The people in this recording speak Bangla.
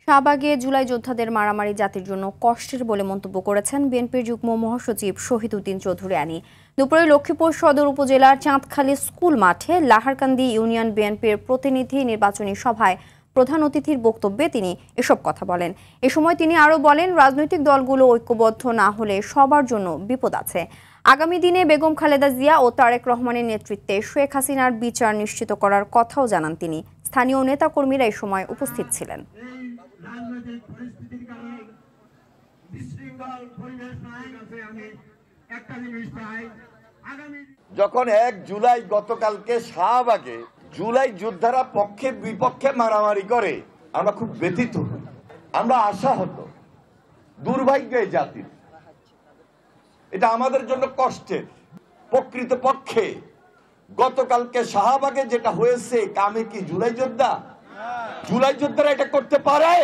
শাহবাগে জুলাই যোদ্ধাদের মারামারি জাতির জন্য কষ্টের বলে মন্তব্য করেছেন বিএনপির যুগ্ম মহাসচিব শহীদ উদ্দিন চৌধুরী আনি। দুপুরে লক্ষ্মীপুর সদর উপজেলার চাঁদখালী স্কুল মাঠে লাহারকান্দি ইউনিয়ন বিএনপির প্রতিনিধি নির্বাচনী সভায় প্রধান অতিথির বক্তব্যে তিনি এসব কথা বলেন। এ সময় তিনি আরও বলেন, রাজনৈতিক দলগুলো ঐক্যবদ্ধ না হলে সবার জন্য বিপদ আছে। আগামী দিনে বেগম খালেদা জিয়া ও তারেক রহমানের নেতৃত্বে শেখ হাসিনার বিচার নিশ্চিত করার কথাও জানান তিনি। স্থানীয় নেতাকর্মীরা এই সময় উপস্থিত ছিলেন। যখন 1 জুলাই গতকালকে শাহবাগে জুলাই যোদ্ধারা পক্ষে বিপক্ষে মারামারি করে, আমরা খুব ব্যথিত হই, আমরা আশাহত। দুর্ভাগ্য এই জাতির, এটা আমাদের জন্য কষ্টের। প্রকৃত পক্ষে গতকালকে শাহবাগে যেটা হয়েছে, কামে কি জুলাই যোদ্ধারা এটা করতে পারে?